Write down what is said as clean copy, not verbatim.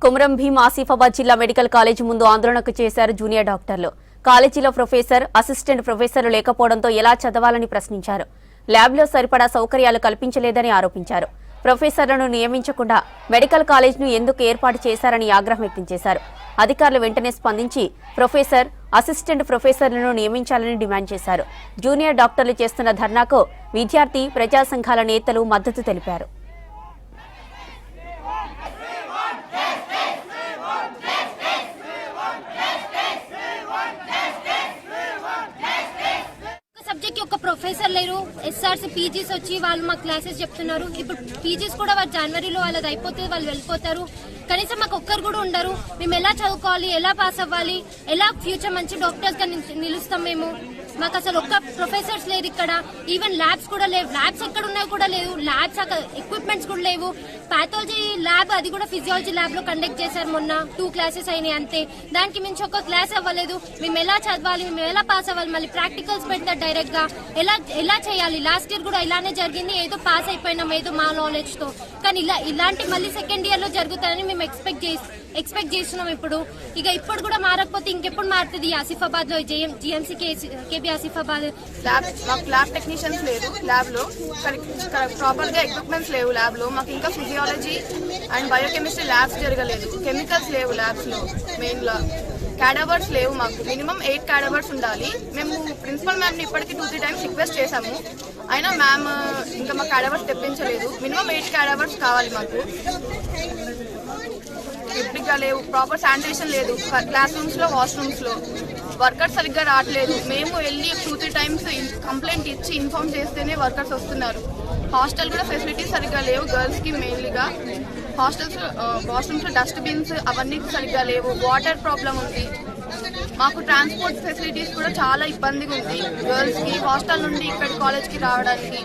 కొమరం భీం ఆసిఫాబాద్ జిల్లా medical college ముందు ఆందోళనకు చేశారు జూనియర్ డాక్టర్లు. కాలేజీలో ప్రొఫెసర్, అసిస్టెంట్ ప్రొఫెసర్లు లేకపోవడంతో ఎలా చదవాలని ప్రశ్నించారు. ల్యాబ్లో సరిపడా సౌకర్యాలు కల్పించలేదని ఆరోపించారు. ప్రొఫెసర్లను నియమించకుండా మెడికల్ కాలేజ్ను ఎందుకు ఏర్పాటు చేశారని ఆగ్రహం వ్యక్తం చేశారు. అధికారులు వెంటనే స్పందించి ప్రొఫెసర్, అసిస్టెంట్ ప్రొఫెసర్లను నియమించాలని డిమాండ్ చేశారు. జూనియర్ డాక్టర్లు చేస్తున్న ధర్నాకు విద్యార్థి, ప్రజా సంఘాల నేతలు మద్దతు తెలిపారు. ఒక ప్రొఫెసర్ లేరు, ఎస్ఆర్సి పీజీస్ వచ్చి వాళ్ళు మా క్లాసెస్ చెప్తున్నారు. ఇప్పుడు పీజీస్ కూడా వాళ్ళు జనవరిలో వాళ్ళది అయిపోతే వాళ్ళు వెళ్ళిపోతారు. కనీసం మాకు ఒక్కరు కూడా ఉండరు. మేము ఎలా చదువుకోవాలి, ఎలా పాస్ అవ్వాలి, ఎలా ఫ్యూచర్ మంచి డాక్టర్స్ గా నిలుస్తాం మేము? మాకు అసలు ఒక్క ప్రొఫెసర్స్ లేరు ఇక్కడ. ఈవెన్ ల్యాబ్స్ కూడా లేవు. ల్యాబ్స్ ఎక్కడ ఉన్నాయో కూడా లేవు. ల్యాబ్స్ ఎక్విప్మెంట్స్ కూడా లేవు. పాథాలజీ ల్యాబ్ అది కూడా ఫిజియాలజీ ల్యాబ్ లో కండక్ట్ చేశారు. మొన్న 2 క్లాసెస్ అయినాయి అంతే. దానికి మించి ఒక క్లాస్ అవ్వలేదు. మేము ఎలా చదవాలి, మేము ఎలా పాస్ అవ్వాలి, మళ్ళీ ప్రాక్టికల్స్ పెడతారు డైరెక్ట్ గా. ఎలా చేయాలి? లాస్ట్ ఇయర్ కూడా ఇలానే జరిగింది. ఏదో పాస్ అయిపోయినాం ఏదో మా నాలెడ్జ్ తో. కానీ ఇలాంటి మళ్ళీ సెకండ్ ఇయర్ లో జరుగుతాయని మేము ఎక్స్పెక్ట్ చేస్తున్నాం. ఇప్పుడు కూడా మారకపోతే ఇంకెప్పుడు మారుతుంది? ఆసిఫాబాద్ లో GMC KB Asifabad lab technicians లేరు. ల్యాబ్ లో ప్రాపర్ గా ఎక్విప్మెంట్స్ లేవు. ల్యాబ్ లో మాకు ఇంకా ఫిజియాలజీ అండ్ బయోకెమిస్ట్రీ ల్యాబ్స్ జరగలేదు. కెమికల్స్ లేవు ల్యాబ్స్ లో. మెయిన్ గా క్యాడవర్స్ లేవు. మాకు మినిమం 8 క్యాడవర్స్ ఉండాలి. మేము ప్రిన్సిపల్ మ్యామ్ ని ఇప్పటికీ 2-3 టైమ్స్ రిక్వెస్ట్ చేశాము. అయినా మ్యామ్ ఇంకా మా క్యాడవర్స్ తెప్పించలేదు. మినిమం 8 క్యాడవర్స్ కావాలి మాకు. ఇప్పటిగా లేవు. ప్రాపర్ శానిటేషన్ లేదు. క్లాస్ రూమ్స్ లో, వాష్రూమ్స్ లో వర్కర్స్ సరిగ్గా రావట్లేదు. మేము వెళ్ళి 2-3 టైమ్స్ కంప్లైంట్ ఇచ్చి ఇన్ఫార్మ్ చేస్తేనే వర్కర్స్ వస్తున్నారు. హాస్టల్ కూడా ఫెసిలిటీస్ సరిగ్గా లేవు గర్ల్స్ కి. మెయిన్లీగా హాస్టల్స్ వాష్రూమ్స్ లో డస్ట్ బిన్స్ అవన్నీ సరిగ్గా లేవు. వాటర్ ప్రాబ్లం ఉంది. మాకు ట్రాన్స్పోర్ట్ ఫెసిలిటీస్ కూడా చాలా ఇబ్బందిగా ఉంది గర్ల్స్ కి హాస్టల్ నుండి ఇక్కడ కాలేజ్ కి రావడానికి.